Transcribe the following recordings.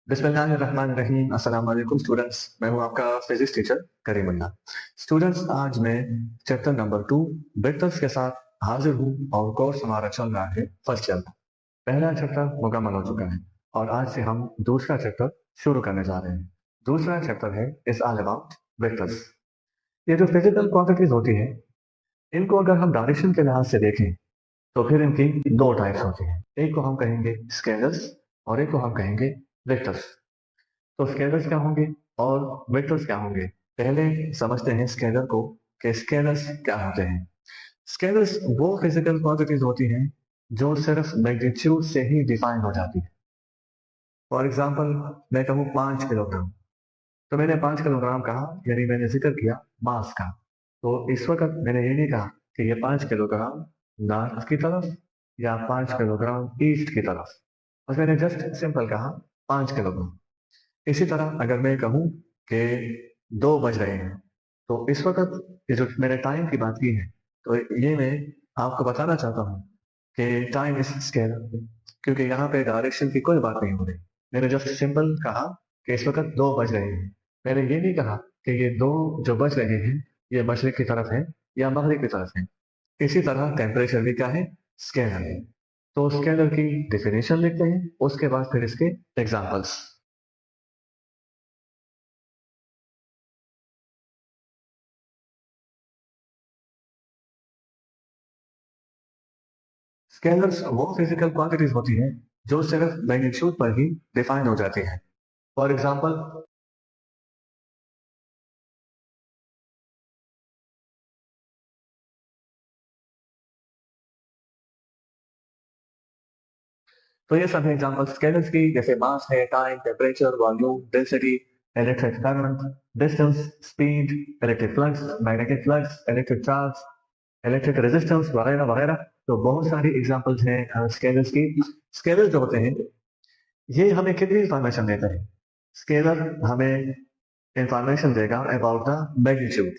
बिस्मिल्लाहिर्रहमानिर्रहीम। अस्सलाम वालेकुम स्टूडेंट्स, मैं हूं आपका फिजिक्स टीचर करीमुल्लाह। स्टूडेंट्स, आज मैं चैप्टर नंबर 2 वेक्टर्स के साथ हाजिर हूं और कोर्स हमारा चल रहा है फर्स्ट चैप्टर। पहला चैप्टर मुकम्मल हो चुका है और आज से हम दूसरा चैप्टर शुरू करने जा रहे हैं। दूसरा चैप्टर है इज ऑल अबाउट वेक्टर्स। ये जो फिजिकल क्वांटिटीज होती है, इनको अगर हम डायरेक्शन के लिहाज से देखें तो फिर इनकी दो टाइप्स होती हैं। एक को हम कहेंगे स्केलर्स और एक को हम कहेंगे वेक्टर्स। तो स्केलर्स क्या होंगे और वेक्टर्स क्या होंगे? पहले समझते हैं स्केलर को कि स्केलर्स क्या होते हैं। स्केलर्स वो फिजिकल क्वांटिटीज होती हैं जो सिर्फ मैग्नीट्यूड से ही डिफाइन हो जाती है। फॉर एग्जांपल, मैं कहूँ 5 किलोग्राम, तो मैंने 5 किलोग्राम कहा, यानी मैंने जिक्र किया मास का। तो इस वक्त मैंने ये नहीं कहा कि ये 5 किलोग्राम नॉर्थ की तरफ या 5 किलोग्राम ईस्ट की तरफ, बस मैंने जस्ट सिंपल कहा 5 किलोग्राम। इसी तरह अगर मैं कहूँ कि 2 बज रहे हैं, तो इस वक्त ये जो मैंने टाइम की बात की है, तो ये मैं आपको बताना चाहता हूँ कि टाइम इज स्केलर, क्योंकि यहाँ पे डायरेक्शन की कोई बात नहीं हो रही। मैंने जस्ट सिंपल कहा कि इस वक्त 2 बज रहे हैं। मैंने ये नहीं कहा कि ये दो जो बज रहे हैं ये मशरिक की तरफ है या मगरिब की तरफ है। इसी तरह टेम्परेचर भी क्या है? स्केलर है। तो स्केलर की डेफिनेशन लिखते हैं, उसके बाद फिर इसके एग्जाम्पल्स। स्केलर्स वो फिजिकल क्वांटिटीज होती हैं जो सिर्फ मैग्नीट्यूड पर ही डिफाइन हो जाती हैं। फॉर एग्जांपल, तो ये सब एग्जांपल स्केलर्स की, जैसे मास है, time, temperature, volume, density, electric current, distance, speed, electric flux, magnetic flux, electric charge, electric resistance वगैरह वगैरह। तो बहुत सारी एग्जांपल्स हैं स्केलर्स की। स्केलर जो होते हैं ये हमें कितनी इंफॉर्मेशन देते हैं? स्केलर हमें इंफॉर्मेशन देगा अबाउट द मैग्नीट्यूड।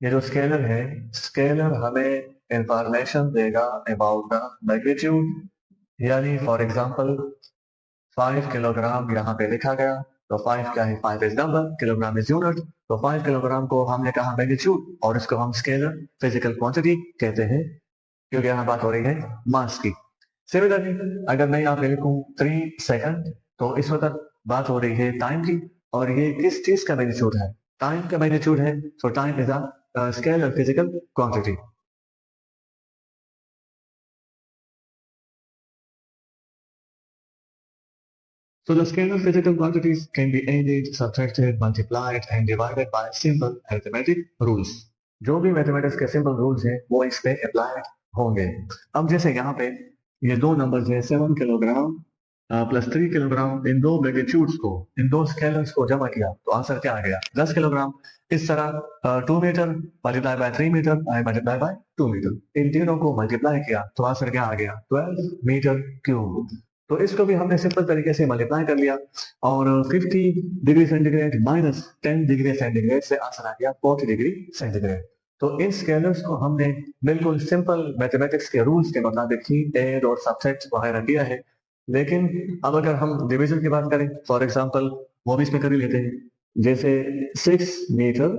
ये जो स्केलर है, स्केलर हमें इंफॉर्मेशन देगा अबाउट द मैग्नीट्यूड। यानी फॉर एग्जांपल 5 किलोग्राम यहाँ पे लिखा गया, तो 5 क्या है? 5 is number, kilogram is unit. तो 5 किलोग्राम को हमने कहा मैग्नीट्यूड और इसको हम स्केलर फिजिकल क्वांटिटी कहते हैं, क्योंकि यहाँ बात हो रही है मास की। सिमिलरली, अगर मैं यहाँ पे लिखूं 3 सेकंड, तो इस वक्त बात हो रही है टाइम की, और ये किस चीज का मैग्नीट्यूड है? टाइम का मैग्नीट्यूड है। सो time is a scalar physical quantity. So the scalar physical quantities can be added, subtracted, multiplied and divided by simple arithmetic rules. जो भी मैथमेटिक्स के सिंपल रूल्स हैं वो इस पे अप्लाइड होंगे। अब जैसे यहाँ पे ये दो नंबर्स हैं, 7 किलोग्राम प्लस 3 किलोग्राम, इन दो मैग्नीट्यूड्स को, इन दो स्केलर्स को जमा किया तो आंसर क्या आ गया? 10 किलोग्राम। इस तरह 2 metre multiply by 3 metre I multiply by 2 metre, इन तीनों को मल्टीप्लाई किया तो आंसर क्या आ गया? 12 मीटर क्यूब। तो इसको भी हमने सिंपल तरीके से मल्टीप्लाई कर लिया, और 50 degree centigrade minus 10 degree centigrade से आंसर आ गया 40 डिग्री सेंटीग्रेड। तो इन स्केलर्स को हमने बिल्कुल सिंपल मैथमेटिक्स के रूल्स के मुताबिक ही ऐड और सब्ट्रैक्ट वगैरह किया है। लेकिन अब अगर हम डिवीजन की बात करें, फॉर एग्जांपल, वो भी इसमें कर ही लेते हैं। जैसे 6 मीटर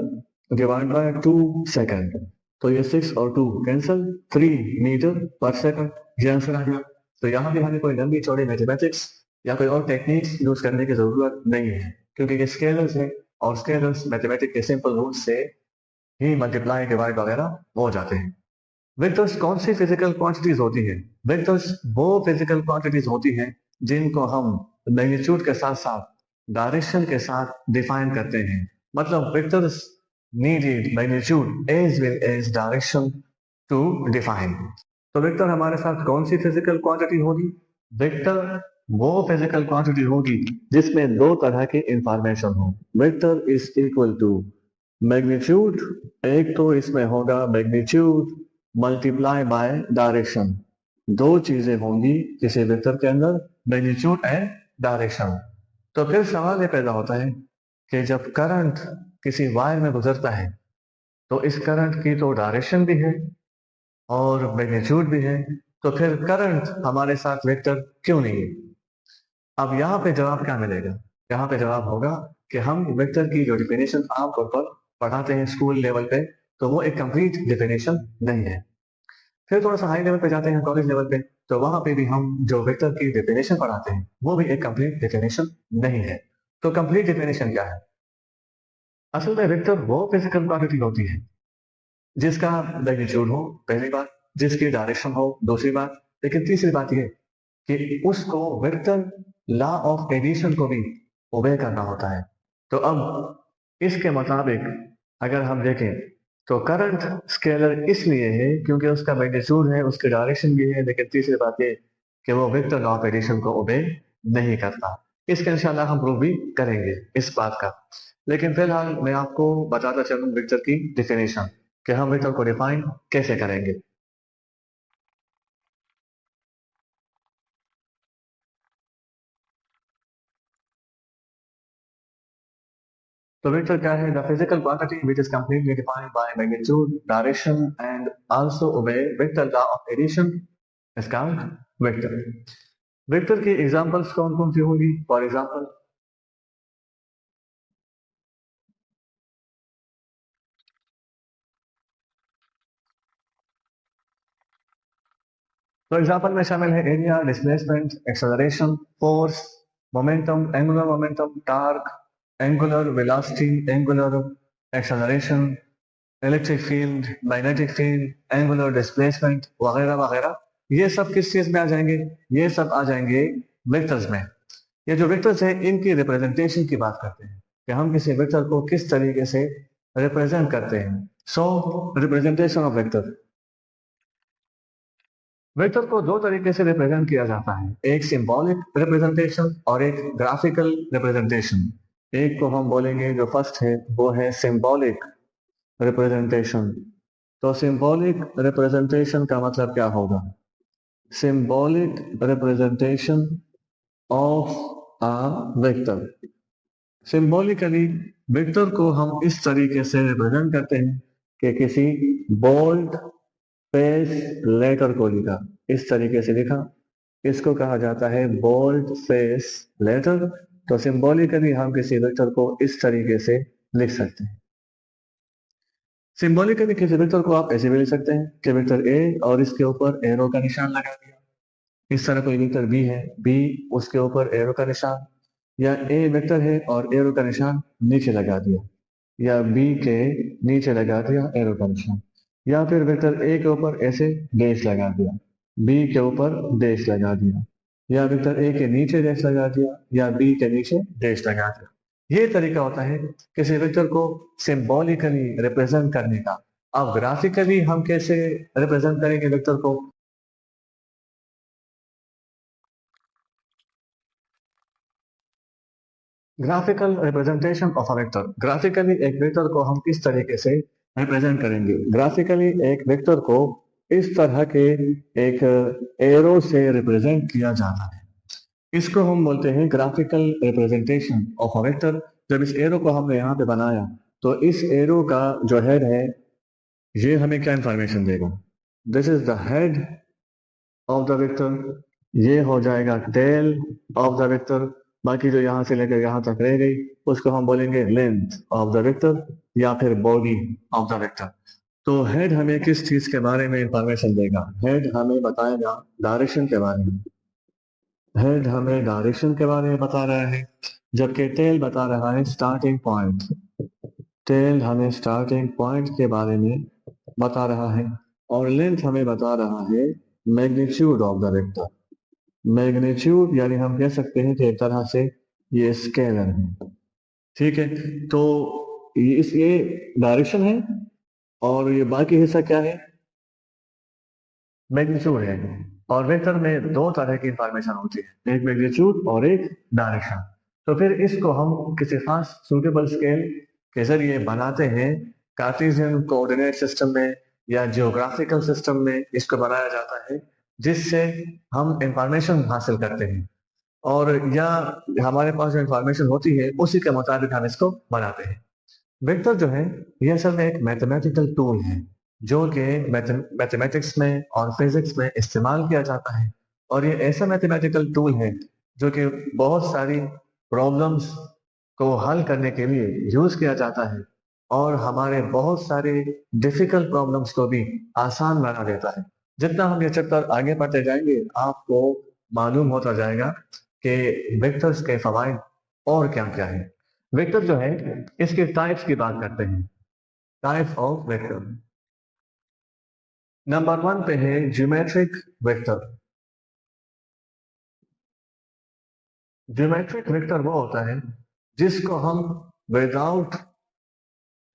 डिवाइड बाय 2 सेकंड, तो ये 6 और 2 कैंसल, 3 मीटर पर सेकंड, ये आंसर आ गया। तो यहाँ भी हमें कोई लंबी चौड़ी मैथमेटिक्स या कोई और टेक्निक्स यूज करने की जरूरत नहीं है, क्योंकि ये स्केलर्स है और स्केलर्स मैथमेटिक्स के सिंपल रूल्स से ही मल्टीप्लाई डिवाइड वगैरह हो जाते हैं। वेक्टर्स कौन सी फिजिकल क्वांटिटीज होती हैं? वेक्टर्स वो फिजिकल क्वांटिटीज होती हैं जिनको हम मैग्नीट्यूड के साथ साथ डायरेक्शन के साथ डिफाइन करते हैं। मतलब vectors needed magnitude as well as direction to define. तो वेक्टर हमारे साथ कौन सी फिजिकल क्वांटिटी होगी? वेक्टर वो फिजिकल क्वांटिटी होगी जिसमें दो तरह की इंफॉर्मेशन हो। Vector is equal to magnitude, एक तो इसमें होगा मैग्नीट्यूड मल्टीप्लाई बाय डायरेक्शन। दो चीजें होंगी किसी वेक्टर के अंदर, मैग्नीट्यूड एंड डायरेक्शन। तो फिर सवाल ये पैदा होता है कि जब करंट किसी वायर में गुजरता है, तो इस करंट की तो डायरेक्शन भी है और मैग्नीट्यूड भी है, तो फिर करंट हमारे साथ वेक्टर क्यों नहीं है? अब यहाँ पे जवाब क्या मिलेगा? यहाँ पे जवाब होगा कि हम वेक्टर की जो डिफिनेशन आमतौर पर पढ़ाते हैं स्कूल लेवल पे, तो वो एक कंप्लीट डिफिनेशन नहीं है। फिर थोड़ा सा हाई लेवल पे जाते हैं, कॉलेज लेवल पे, तो वहां पे भी हम जो वेक्टर की डिफिनेशन पढ़ाते हैं वो भी एक कंप्लीट डिफिनेशन नहीं है। तो कंप्लीट डिफिनेशन क्या है? असल में वेक्टर वो फिजिकल क्वांटिटी होती है जिसका मैग्नीट्यूड हो, पहली बात, जिसकी डायरेक्शन हो, दूसरी बात, लेकिन तीसरी बात ये कि उसको वेक्टर लॉ ऑफ एडिशन को भी ओबे करना होता है। तो अब इसके मुताबिक अगर हम देखें तो करंट स्केलर इसलिए है क्योंकि उसका मैग्नीट्यूड है, उसकी डायरेक्शन भी है, लेकिन तीसरी बात ये कि वो वेक्टर लॉ ऑफ एडिशन को ओबे नहीं करता। इसका इंशाल्लाह हम प्रूव भी करेंगे इस बात का। लेकिन फिलहाल मैं आपको बताता चलूं वेक्टर की डिफिनेशन कि हम वेक्टर को डिफाइन कैसे करेंगे। तो वेक्टर क्या है? The physical quantity which is completely defined by magnitude, direction and also obey vector law of addition is called vector. Vector की एग्जांपल्स कौन कौन सी होंगी? फॉर एग्जांपल, तो एग्जांपल में शामिल है area, displacement, acceleration, force, momentum, angular momentum, torque, angular velocity, angular acceleration, electric field, magnetic field, angular displacement वगैरह वगैरह। ये सब किस चीज में आ जाएंगे? ये सब आ जाएंगे वेक्टर्स में। ये जो वेक्टर्स है इनकी रिप्रेजेंटेशन की बात करते हैं कि हम किसी वेक्टर को किस तरीके से रिप्रेजेंट करते हैं। सो रिप्रेजेंटेशन ऑफ वेक्टर, वेक्टर को दो तरीके से रिप्रेजेंट किया जाता है, एक सिंबॉलिक रिप्रेजेंटेशन और एक ग्राफिकल रिप्रेजेंटेशन। एक को हम बोलेंगे, जो फर्स्ट है वो है सिंबॉलिक रिप्रेजेंटेशन। तो सिंबॉलिक रिप्रेजेंटेशन का मतलब क्या होगा? Symbolic representation of a vector. Symbolically vector को हम इस तरीके से रिप्रेजेंट करते हैं कि किसी बोल्ड फेस लेटर को लिखा, इस तरीके से लिखा, इसको कहा जाता है बोल्ड फेस लेटर। तो सिंबॉलिकली हम किसी वेक्टर को इस तरीके से लिख सकते हैं। सिंबॉलिकली किसी वेक्टर को आप ऐसे भी लिख सकते हैं कि वेक्टर ए और इसके ऊपर एरो का निशान लगा दिया। इस तरह कोई वेक्टर बी है, बी, उसके ऊपर एरो का निशान, या ए वेक्टर है और एरो का निशान नीचे लगा दिया, या बी के नीचे लगा दिया एरो का निशान, या फिर वेक्टर ए के ऊपर ऐसे डैश लगा दिया, बी के ऊपर डैश लगा दिया, या वेक्टर ए के नीचे डैश लगा दिया, या बी के नीचे डैश लगा दिया। ये तरीका होता है किसी वेक्टर को सिंबॉलिकली रिप्रेजेंट करने का। अब ग्राफिकली हम कैसे रिप्रेजेंट करेंगे वेक्टर को? Graphical representation of a vector, graphically एक वेक्टर को हम किस तरीके से रिप्रेजेंट करेंगे? ग्राफिकली एक वेक्टर को इस तरह के एक एरो से रिप्रेजेंट किया जाता है। इसको हम बोलते हैं graphical representation of a vector. जब इस एरो को हमने यहाँ पे बनाया तो इस एरो का जो हेड है ये हमें क्या इंफॉर्मेशन देगा? This is the head of the vector, ये हो जाएगा टेल ऑफ द वेक्टर। बाकी जो यहाँ से लेकर यहाँ तक रह गई उसको हम बोलेंगे लेंथ ऑफ द वेक्टर या फिर बॉडी ऑफ द वेक्टर। तो हेड हमें किस चीज के बारे में इंफॉर्मेशन देगा? हेड हमें बताएगा डायरेक्शन के बारे में। हेड हमें डायरेक्शन के बारे में बता रहा है, जबकि टेल बता रहा है स्टार्टिंग पॉइंट। टेल हमें स्टार्टिंग पॉइंट के बारे में बता रहा है, और लेंथ हमें बता रहा है magnitude of the vector. Magnitude यानी हम कह सकते हैं कि एक तरह से ये स्केलर है। ठीक है, तो ये डायरेक्शन है, और ये बाकी हिस्सा क्या है? मैग्नीट्यूड है। और वेक्टर में दो तरह की इंफॉर्मेशन होती है, एक मैग्नीट्यूड और एक डायरेक्शन। तो फिर इसको हम किसी खास सूटेबल स्केल के जरिए बनाते हैं। कार्टेशियन कोऑर्डिनेट सिस्टम में या जियोग्राफिकल सिस्टम में इसको बनाया जाता है, जिससे हम इंफॉर्मेशन हासिल करते हैं, और या हमारे पास जो इंफॉर्मेशन होती है उसी के मुताबिक हम इसको बनाते हैं। वेक्टर जो है ये असल में एक मैथमेटिकल टूल है जो कि मैथमेटिक्स में और फिजिक्स में इस्तेमाल किया जाता है। और ये ऐसा मैथमेटिकल टूल है जो कि बहुत सारी प्रॉब्लम्स को हल करने के लिए यूज किया जाता है और हमारे बहुत सारे डिफिकल्ट प्रॉब्लम्स को भी आसान बना देता है। जितना हम ये चैप्टर आगे पढ़ते जाएंगे आपको मालूम होता जाएगा कि वेक्टर्स के फवाइद और क्या क्या है। वेक्टर जो है इसके टाइप्स की बात करते हैं। Types of vector. नंबर 1 पे है ज्योमेट्रिक वेक्टर। ज्योमेट्रिक वेक्टर वो होता है जिसको हम विदाउट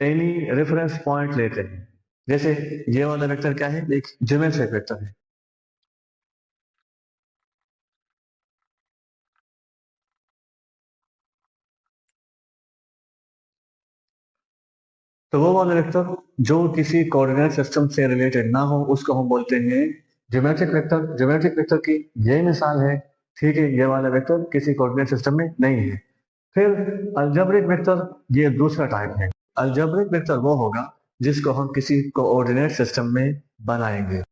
एनी रेफरेंस पॉइंट लेते हैं। जैसे ये वाला वेक्टर क्या है, एक ज्योमेट्रिक वेक्टर है। तो वो वाला वेक्टर जो किसी कोऑर्डिनेट सिस्टम से रिलेटेड ना हो उसको हम बोलते हैं ज्योमेट्रिक वेक्टर। ज्योमेट्रिक वेक्टर की ये मिसाल है, ठीक है, ये वाला वेक्टर किसी कोऑर्डिनेट सिस्टम में नहीं है। फिर अलजेब्रिक वेक्टर ये दूसरा टाइप है। अलजेब्रिक वेक्टर वो होगा जिसको हम किसी कोऑर्डिनेट सिस्टम में बनाएंगे।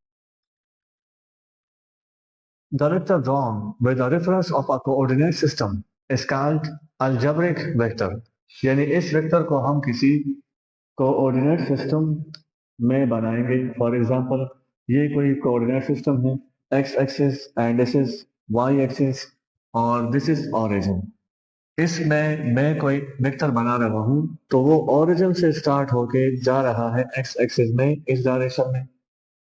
The vector drawn with the reference of a coordinate system is called algebraic vector। यानी इस वेक्टर को हम किसी कोऑर्डिनेट सिस्टम में बनाएंगे। फॉर एग्जांपल ये कोई कोऑर्डिनेट सिस्टम है, X axis and this is Y axis और दिस इज ओरिजिन। इसमें मैं कोई वेक्टर बना रहा हूँ तो वो ओरिजिन से स्टार्ट होके जा रहा है एक्स एक्सिस में इस डायरेक्शन में,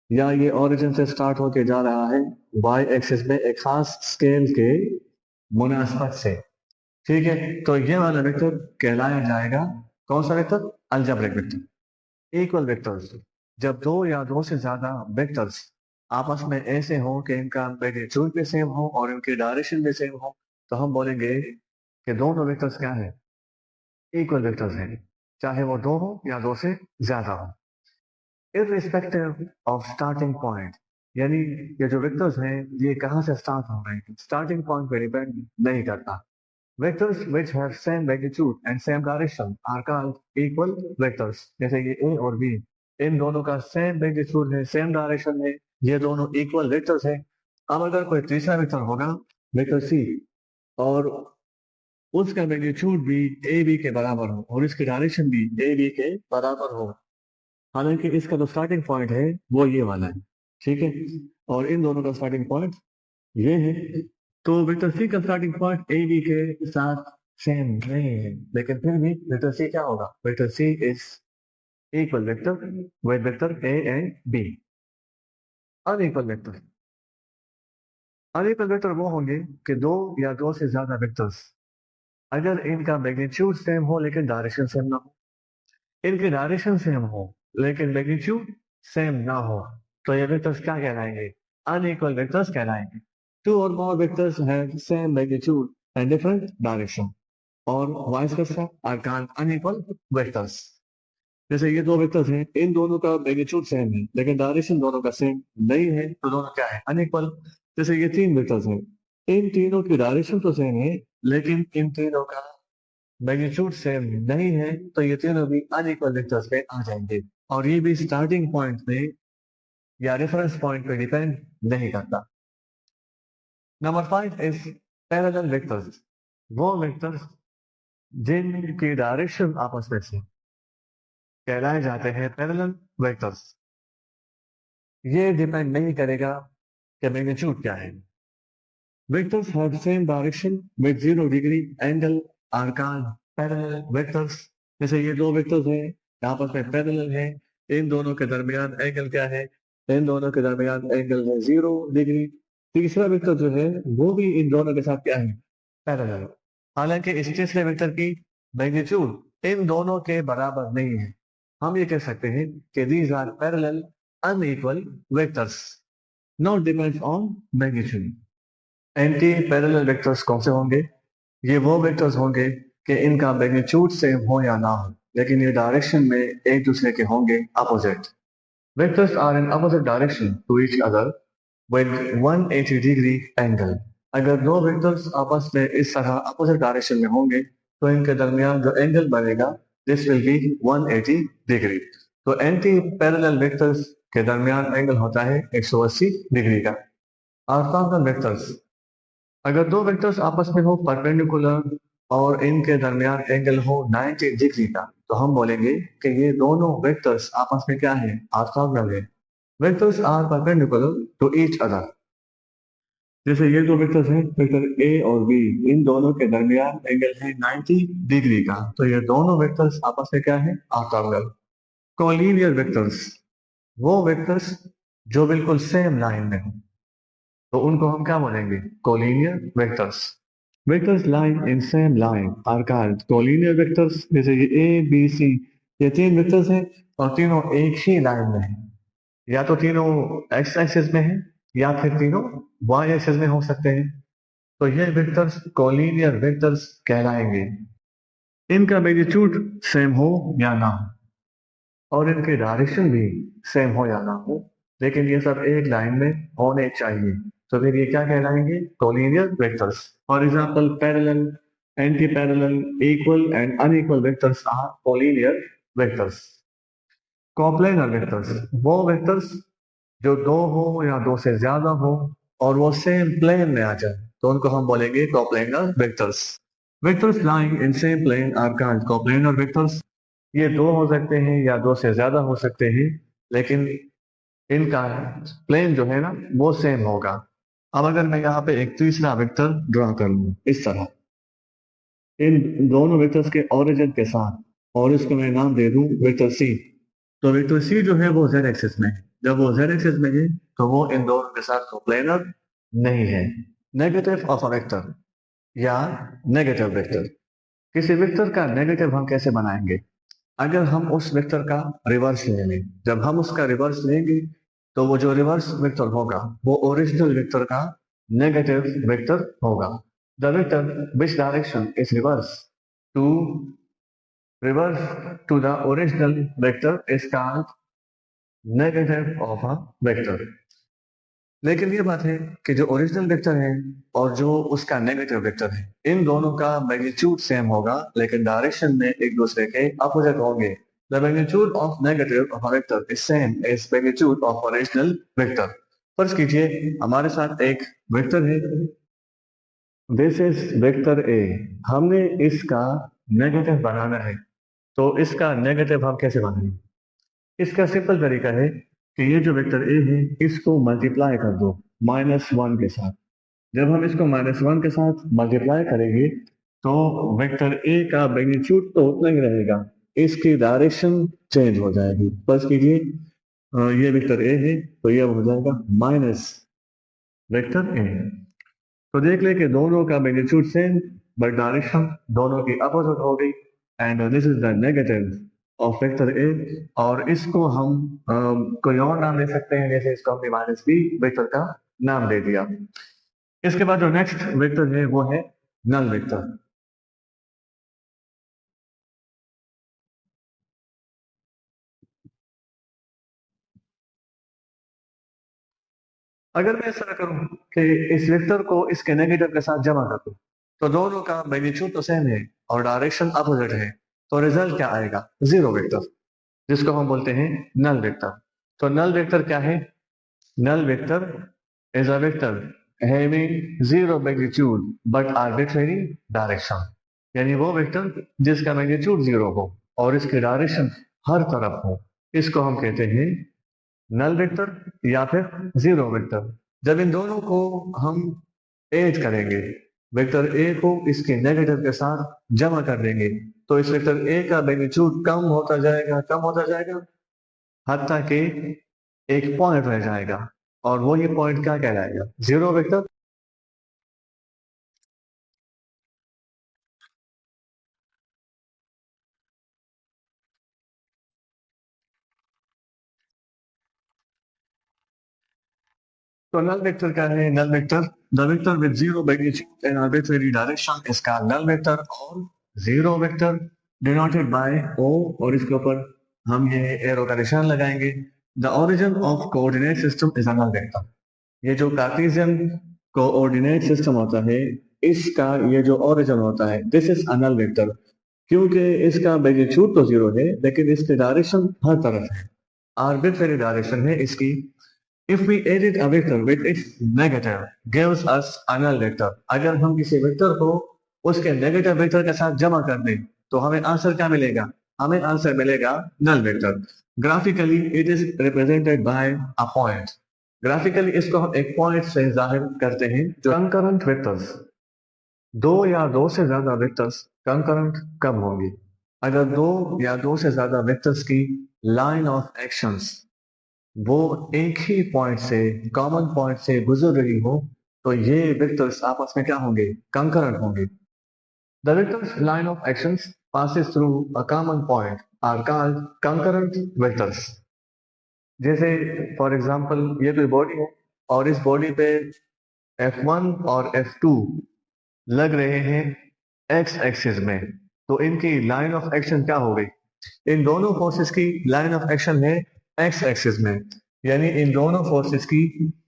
या ये ओरिजिन से स्टार्ट होके जा रहा है वाई एक्सिस में एक खास स्केल के मुनासबत से। ठीक है, तो ये वाला वेक्टर कहलाया जाएगा कौन सा vector? Algebraic vector. Equal vectors, जब दो या दो से ज्यादा वेक्टर्स आपस में ऐसे हो कि इनका मैग्नीट्यूड भी सेम हो और इनकी डायरेक्शन भी सेम हो तो हम बोलेंगे कि दोनों वेक्टर्स क्या है? इक्वल वेक्टर्स हैं, चाहे वो दो हो या दो से ज्यादा हो। इररिस्पेक्टिव ऑफ स्टार्टिंग पॉइंट, यानी ये जो वेक्टर्स हैं ये कहाँ से स्टार्ट हो रहे हैं स्टार्टिंग पॉइंट पे डिपेंड नहीं करता। Vectors which have same magnitude and same direction are called equal vectors। जैसे ये a और b, इन दोनों का सेम मैग्नीट्यूड है, सेम डायरेक्शन है, ये दोनों इक्वल वेक्टर्स हैं। अब अगर कोई तीसरा वेक्टर होगा, वेक्टर c, और उसका मैग्नीट्यूड भी ए बी के बराबर हो और इसकी डायरेक्शन भी ए बी के बराबर हो, हालांकि इसका जो स्टार्टिंग पॉइंट है वो ये वाला है, ठीक है, और इन दोनों का स्टार्टिंग पॉइंट ये है, तो वेक्टर सी का स्टार्टिंग पॉइंट ए बी के साथ सेम नहीं है, लेकिन फिर भी वेक्टर सी क्या होगा? Vector C is equal vector with vector A and B. Unequal vector, unequal vector वो होंगे कि दो या दो से ज्यादा वेक्टर्स अगर इनका मैग्नीट्यूड सेम हो लेकिन डायरेक्शन सेम ना हो, इनकी डायरेक्शन सेम हो लेकिन मैग्नीट्यूड सेम ना हो, तो ये वेक्टर्स क्या कहलाएंगे? अनइक्वल वेक्टर्स कहलाएंगे। टू और more vectors have same magnitude and different direction और vice versa are called unequal vectors. जैसे ये दो वेक्टर्स हैं, इन दोनों का मैग्नीट्यूड सेम है लेकिन डायरेक्शन दोनों का सेम नहीं है, तो दोनों क्या है? अनइक्वल। जैसे ये तीन वेक्टर्स हैं, इन तीनों की डायरेक्शन तो सेम है लेकिन इन तीनों का मैग्नीट्यूड सेम नहीं है, तो ये तीनों भी अनइक्वल वेक्टर्स पे आ जाएंगे और ये भी स्टार्टिंग पॉइंट पे या रेफरेंस पॉइंट पे डिपेंड नहीं करता। Number 5 is parallel vectors. वो वेक्टर्स जिनकी डायरेक्शन आपस में से कहलाए जाते हैं पैरेलल वेक्टर्स। ये डिपेंड नहीं करेगा कि मैग्नीट्यूड क्या है। Vectors have same direction with 0 degree angle are called parallel vectors. जैसे ये दो वेक्टर्स हैं, आपस में पैरेलल हैं, इन दोनों के दरमियान एंगल क्या है? इन दोनों के दरमियान एंगल है 0 डिग्री। तीसरा वेक्टर जो है वो भी इन दोनों के साथ क्या है? पैरेलल। हालांकि इस तीसरे वेक्टर की मैग्नीट्यूड इन दोनों के बराबर नहीं है। हम ये कह सकते हैं कि these are parallel unequal vectors not depends on magnitude. Anti parallel vectors कौन से होंगे? ये वो वेक्टर्स होंगे कि इनका मैग्नीट्यूड सेम हो या ना हो लेकिन ये डायरेक्शन में एक दूसरे के होंगे opposite. Vectors are in opposite direction to each other with 180 degree angle. अगर दो वेक्टर्स आपस में इस तरह अपोजिट डायरेक्शन में होंगे तो इनके दरमियान जो एंगल बनेगा दिस विल बी 180 डिग्री। तो एंटी पैरेलल वेक्टर्स के दरमियान एंगल होता है 180 डिग्री का। ऑर्थोगोनल वेक्टर्स, अगर दो वेक्टर्स आपस में हो परपेंडिकुलर और इनके दरमियान एंगल हो 90 डिग्री का, तो हम बोलेंगे कि ये दोनों वेक्टर्स आपस में क्या है, ऑर्थोगोनल है। Vectors are perpendicular to each other. जैसे ये दो वेक्टर्स हैं, वेक्टर ए और बी, इन दोनों के दरमियान एंगल है 90 डिग्री का, तो ये दोनों वेक्टर्स आपस में क्या है, ऑर्थोगोनल। कोलिनियर वेक्टर्स, वो वेक्टर्स जो बिल्कुल सेम लाइन में हो, तो उनको हम क्या बोलेंगे, collinear vectors. Vectors line in same line are called collinear vectors. जैसे ये ए बी सी, ये तीन वेक्टर्स हैं और तीनों एक ही लाइन में हैं, या तो तीनों एक्स एक्सिस में हैं या फिर तीनों वाई एक्सिस में हो सकते हैं, तो ये वेक्टर्स कोलिनियर वेक्टर्स कहलाएंगे। इनका मैग्नीट्यूड सेम हो या ना हो और इनके डायरेक्शन भी सेम हो या ना हो, लेकिन ये सब एक लाइन में होने चाहिए, तो फिर ये क्या कहलाएंगे, collinear vectors. For example parallel, anti parallel, equal and unequal vectors are collinear vectors. Coplanar vectors, वो वेक्टर्स जो दो हो या दो से ज्यादा हो और वो सेम प्लेन में आ जाए, तो उनको हम बोलेंगे coplanar vectors. Vectors lying in same plane are called coplanar vectors. ये दो हो सकते हैं या दो से ज्यादा हो सकते हैं, लेकिन इनका प्लेन जो है ना वो सेम होगा। अब अगर मैं यहाँ पे एक तीसरा वेक्टर ड्रॉ कर लूँ इस तरह, इन दोनों वेक्टर्स के ओरिजिन के साथ, और इसको मैं नाम दे दूं वेक्टर सी, तो वेक्टर सी जो है वो जेड एक्सिस में है। जब वो जेड एक्सिस में है तो वो इन दोनों के साथ कोप्लेनर नहीं है। नेगेटिव ऑफ अ वेक्टर या नेगेटिव वेक्टर, किसी वेक्टर का नेगेटिव हम कैसे बनाएंगे, अगर हम उस वेक्टर का रिवर्स लेंगे। जब हम उसका रिवर्स लेंगे तो वो जो रिवर्स वेक्टर होगा वो ओरिजिनल वेक्टर का नेगेटिव वेक्टर होगा। The vector which direction is reverse to the original vector is called negative of a vector. लेकिन ये बात है कि जो ओरिजिनल वेक्टर है और जो उसका नेगेटिव वेक्टर है, इन दोनों का मैग्नीट्यूड सेम होगा, लेकिन डायरेक्शन में एक दूसरे के अपोजिट होंगे। The magnitude of negative of a vector is same as magnitude of original vector. फर्ज कीजिए हमारे साथ एक वेक्टर है, दिस इज वेक्टर ए, हमने इसका नेगेटिव बनाना है, तो इसका नेगेटिव हम कैसे बनाएंगे। इसका सिंपल तरीका है कि ये जो वेक्टर ए है इसको मल्टीप्लाई कर दो -1 के साथ। जब हम इसको -1 के साथ मल्टीप्लाई करेंगे तो वेक्टर ए का मैग्नीट्यूड तो उतना ही रहेगा, इसकी डायरेक्शन चेंज हो जाएगी। बस कीजिए ये वेक्टर ए है तो ये हो जाएगा माइनस वेक्टर ए। तो देख ले कि दोनों का मैग्नीट्यूड सेम बट डायरेक्शन दोनों की अपोजिट हो गई, and this is the negative of vector A. और इसको हम कोई और नाम दे सकते हैं, जैसे इसको हमने -b वेक्टर का नाम दे दिया। इसके बाद जो नेक्स्ट वेक्टर है वो है नल वेक्टर। अगर मैं ऐसा करूं कि इस वेक्टर को इसके नेगेटिव के साथ जमा कर दूं, तो दोनों का मैग्नीट्यूड तो सेम है और डायरेक्शन अपोजिट है, तो रिजल्ट क्या आएगा, जीरो वेक्टर, जिसको हम बोलते हैं नल वेक्टर। तो नल वेक्टर क्या है, null vector is a vector having zero magnitude but arbitrary direction. यानी वो वेक्टर जिसका मैग्नीट्यूड जीरो हो और इसकी डायरेक्शन हर तरफ हो, इसको हम कहते हैं नल वेक्टर या फिर जीरो वेक्टर। जब इन दोनों को हम ऐड करेंगे, वेक्टर ए को इसके नेगेटिव के साथ जमा कर देंगे, तो इस वेक्टर ए का मैग्नीट्यूड कम होता जाएगा, कम होता जाएगा, हत्ता कि एक पॉइंट रह जाएगा, और वो ये पॉइंट क्या कहलाएगा, जीरो वेक्टर। तो नल वेक्टर क्या है, null vector the vector with zero magnitude and arbitrary direction is called null vector, और zero vector denoted by O, और इसके ऊपर हम ये एरो का निशान लगाएंगे। The origin of coordinate system is a null vector. ये जो कार्टेशियन कोऑर्डिनेट सिस्टम होता है, इसका ये जो ओरिजिन होता है, this is a null vector, क्योंकि इसका मैग्नीट्यूड तो जीरो है लेकिन इसकी डायरेक्शन हर तरफ है, आर्बिट्रेरी डायरेक्शन है इसकी। If we edit a vector with its negative gives us a null vector. अगर हम किसी वेक्टर को उसके नेगेटिव वेक्टर के साथ जमा कर दें तो हमें आंसर क्या मिलेगा? हमें आंसर मिलेगा null vector. Graphically it is represented by a point. Graphically इसको हम एक पॉइंट से जाहिर करते हैं. जो कंकरेंट वेक्टर्स, दो या दो से ज्यादा वेक्टर्स कंकरेंट कब होंगे? अगर दो या दो से ज्यादा वेक्टर्स की लाइन ऑफ एक्शंस वो एक ही पॉइंट से, कॉमन पॉइंट से गुजर रही हो तो ये वेक्टर्स आपस में क्या होंगे? कंकरेंट होंगे. The vectors line of actions passes through a common point are called concurrent vectors. जैसे फॉर एग्जांपल ये कोई बॉडी है और इस बॉडी पे F1 और F2 लग रहे हैं एक्स एक्सिस में, तो इनकी लाइन ऑफ एक्शन क्या हो गई? इन दोनों फोर्सेस की लाइन ऑफ एक्शन है एक्स एक्सिस में, यानी इन दोनों फोर्सेस की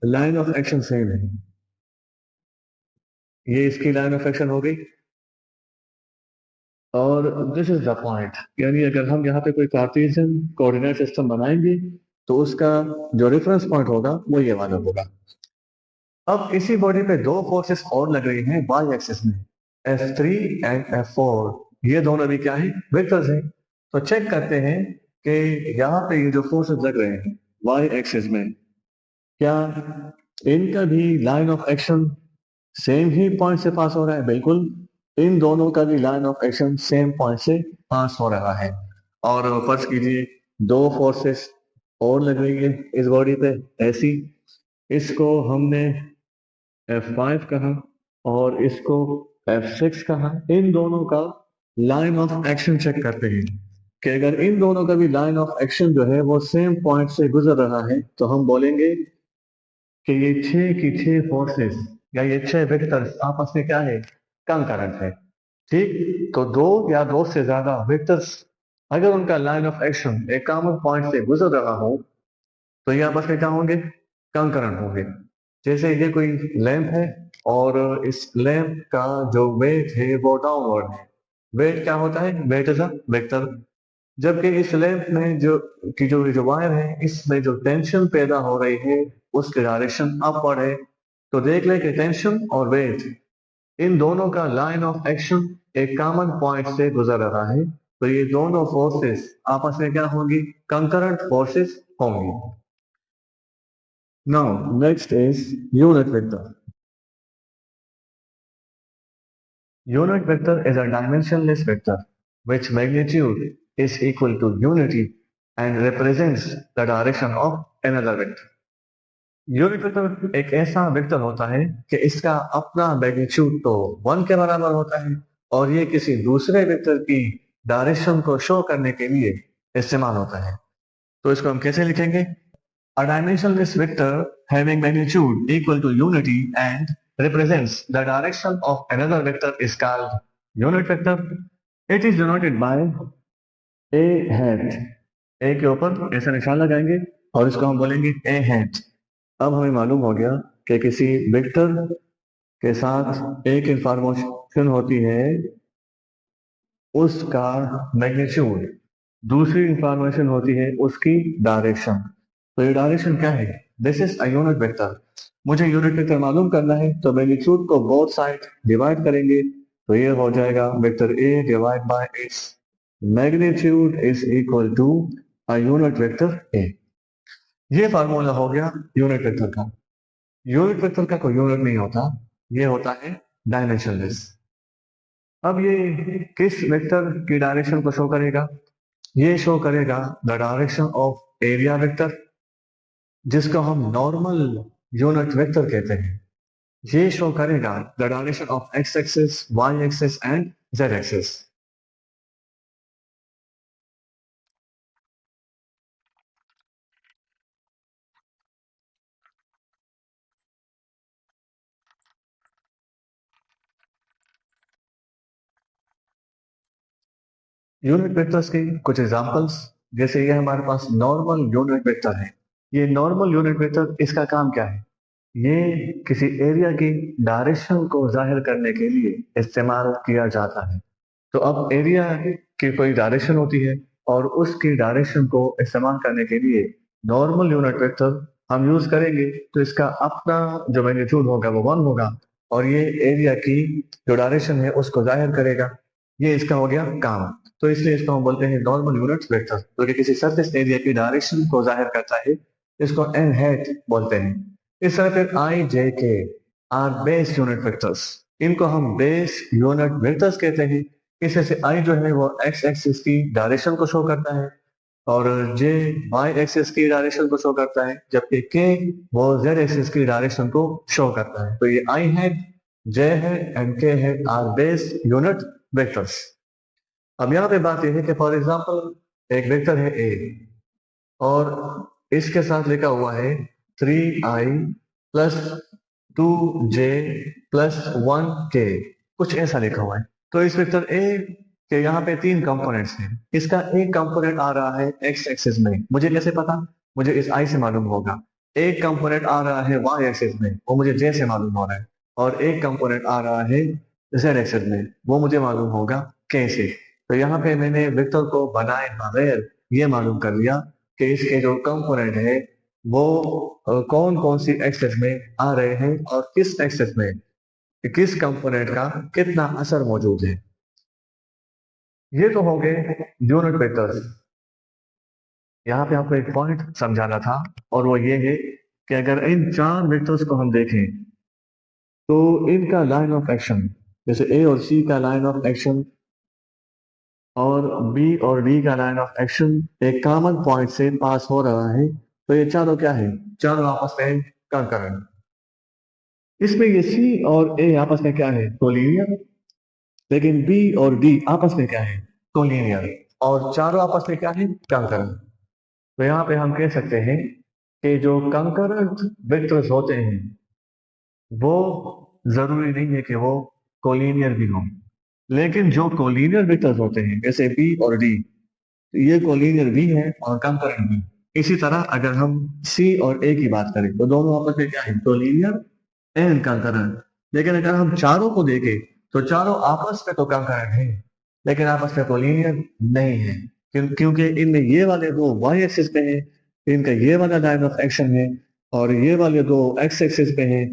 लाइन ऑफ एक्शन सेम है. ये इसकी लाइन ऑफ एक्शन हो गई. और दिस इज द पॉइंट, यानी अगर हम यहाँ पे कोई कार्टेशियन कोऑर्डिनेट सिस्टम बनाएंगे तो उसका जो रेफरेंस पॉइंट होगा वो ये वाला होगा. अब इसी बॉडी पे दो फोर्सेस और लग रही हैं वाई एक्सिस में, F3 एंड F4. ये दोनों भी क्या है? वेक्टर्स हैं. तो चेक करते हैं कि यहाँ पे ये जो फोर्सेस लग रहे हैं वाई एक्सिस में, क्या इनका भी line of action same he point से पास हो रहा है? बिल्कुल, इन दोनों का भी line of action same point से पास हो रहा है. और फर्ज कीजिए दो फोर्सेस और लग रही है इस बॉडी पे ऐसी, इसको हमने F5 कहा और इसको F6 कहा. इन दोनों का लाइन ऑफ एक्शन चेक करते हैं कि अगर इन दोनों का भी लाइन ऑफ एक्शन जो है वो सेम पॉइंट से गुजर रहा है तो हम बोलेंगे कि ये छह की छह फोर्सेस या ये छह वेक्टर्स आपस में क्या है? कंकरेंट है. ठीक, तो दो या दो से ज्यादा वेक्टर्स अगर उनका लाइन ऑफ एक्शन एक कॉमन पॉइंट से गुजर रहा हो तो ये आपस में क्या होंगे? कंकरेंट होंगे. जैसे ये कोई लैंप है और इस लैंप का जो वेट है वो डाउनवर्ड है. वेट क्या होता है? Weight is a vector. जबकि इस लैंप में जो वायर है इसमें जो टेंशन पैदा हो रही है उसकी डायरेक्शन अपवर्ड है. तो देख लें कि टेंशन और वेट इन दोनों का लाइन ऑफ एक्शन एक कॉमन पॉइंट से गुजर रहा है, तो ये दोनों फोर्सेस आपस में क्या होंगी? कंकरेंट फोर्सेस होंगी. Now next is unit vector. Unit vector is a dimensionless vector which magnitude is equal to unity and represents the direction of another vector. Unit vector एक ऐसा वेक्टर होता है कि इसका अपना मैग्नीट्यूड तो 1 के बराबर होता है और ये किसी दूसरे वेक्टर की डायरेक्शन को शो करने के लिए इस्तेमाल होता है. तो इसको हम कैसे लिखेंगे? A dimensionless vector having magnitude equal to unity and represents the direction of another vector is called unit vector. It is denoted by a hat. a के ऊपर ऐसा निशान लगाएंगे और इसको हम बोलेंगे a hat. अब हमें मालूम हो गया कि किसी वेक्टर के साथ एक इंफॉर्मेशन होती है उसका मैग्नीट्यूड, दूसरी इंफॉर्मेशन होती है उसकी डायरेक्शन. तो ये डायरेक्शन क्या है? This is a unit vector. मुझे यूनिट वेक्टर मालूम करना है तो मैग्नीट्यूड को बोथ साइड डिवाइड करेंगे तो ये हो जाएगा vector A divide by its magnitude is equal to a unit vector A. ये फार्मूला हो गया यूनिट वेक्टर का. यूनिट वेक्टर का कोई यूनिट नहीं होता, ये होता है डायमेंशनलेस. अब ये किस वेक्टर की डायरेक्शन को शो करेगा? ये शो करेगा the direction of area vector, जिसको हम नॉर्मल यूनिट वेक्टर कहते हैं. ये शो करेगा the direction of X axis, Y axis and Z axis. Unit vectors की कुछ एग्जांपल्स, जैसे ये हमारे पास नॉर्मल यूनिट वेक्टर है. ये नॉर्मल यूनिट वेक्टर, इसका काम क्या है? ये किसी एरिया की डायरेक्शन को जाहिर करने के लिए इस्तेमाल किया जाता है. तो अब एरिया की कोई डायरेक्शन होती है और उसकी डायरेक्शन को इस्तेमाल करने के लिए नॉर्मल यूनिट वेक्टर हम यूज करेंगे तो इसका अपना जो मैग्नीट्यूड होगा वो 1 होगा, और ये एरिया की जो डायरेक्शन है उसको जाहिर करेगा। ये इसका हो गया काम। तो इसलिए इसको हम बोलते हैं नॉर्मल यूनिट वेक्टर, जो कि किसी सरफेस एरिया की डायरेक्शन को जाहिर करता है। इसको एन हैट बोलते हैं। इस तरह फिर आई जे के आर बेस यूनिट वेक्टर्स। इनको हम बेस यूनिट वेक्टर्स कहते हैं। इसमें से आई जो है वो एक्स एक्सिस की डायरेक्शन को शो करता है, और जे वाई एक्सिस की डायरेक्शन को शो करता है, जबकि के वो जेड एक्सिस की डायरेक्शन को शो करता है। तो ये आई है, जे है एंड के है, आर बेस यूनिट वेक्टर्स। अब यहाँ पे बात यह है कि फॉर एग्जांपल एक वेक्टर है ए, और इसके साथ लिखा हुआ है 3i plus 2j plus 1k, कुछ ऐसा लिखा हुआ है। तो इस वेक्टर ए के यहाँ पे 3 कंपोनेंट्स हैं। इसका एक कंपोनेंट आ रहा है एक्स एक्सिस में, मुझे कैसे पता? मुझे इस आई से मालूम होगा। एक कंपोनेंट आ रहा है वाई एक्सिस में, वो मुझे जे से मालूम हो रहा है। और एक कंपोनेंट आ रहा है जेड एक्सिस में, वो मुझे मालूम होगा के से। तो यहाँ पे मैंने वेक्टर को बनाए बगैर ये मालूम कर लिया कि इसके जो कंपोनेंट है वो कौन कौन सी एक्सेस में आ रहे हैं, और किस एक्सेस में किस कंपोनेंट का कितना असर मौजूद है। ये तो हो गए यूनिट वेक्टर्स। यहाँ पे आपको एक पॉइंट समझाना था, और वो ये है कि अगर इन 4 वेक्टर्स को हम देखें तो इनका लाइन ऑफ एक्शन, जैसे ए और सी का लाइन ऑफ एक्शन और बी और डी का लाइन ऑफ एक्शन एक कॉमन पॉइंट से पास हो रहा है, तो ये चारों क्या है? चारों आपस में कंकरेंट। इसमें ये सी और ए आपस में क्या है? कोलिनियर। लेकिन बी और डी आपस में क्या है? कोलिनियर। और चारों आपस में क्या है? कंकरेंट। तो यहाँ पे हम कह सकते हैं कि जो कंकरेंट वेक्टर्स होते हैं वो जरूरी नहीं है कि वो कोलिनियर भी हों, लेकिन जो कोलिनियर वेक्टर्स होते हैं जैसे बी और डी, ये कोलिनियर भी है और कंकरेंट भी। इसी तरह अगर हम सी और ए की बात करें तो दोनों आपस में क्या है? Collinear and concurrent. लेकिन अगर हम चारों को देखें तो चारों आपस में तो कंकरेंट है, लेकिन आपस में कोलिनियर नहीं है। क्योंकि इनमें ये वाले दो वाई एक्सिस पे है, इनका ये वाला लाइन ऑफ एक्शन है, और ये वाले दो एक्स एक्सिस पे है।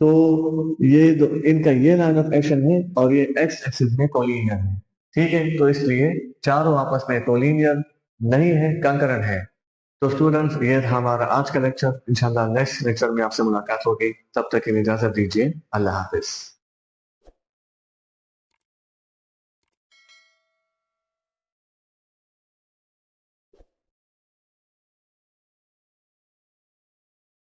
तो ये दो, इनका ये लाइन ऑफ एक्शन है और ये एक्स एक्सिस में कोलिनियर है। ठीक है, तो इसलिए चारों आपस में कोलिनियर नहीं है, कंकरेंट है। तो स्टूडेंट्स, ये था हमारा आज का लेक्चर। इंशाल्लाह नेक्स्ट लेक्चर में आपसे मुलाकात होगी। तब तक के लिए इजाजत दीजिए। अल्लाह हाफिज।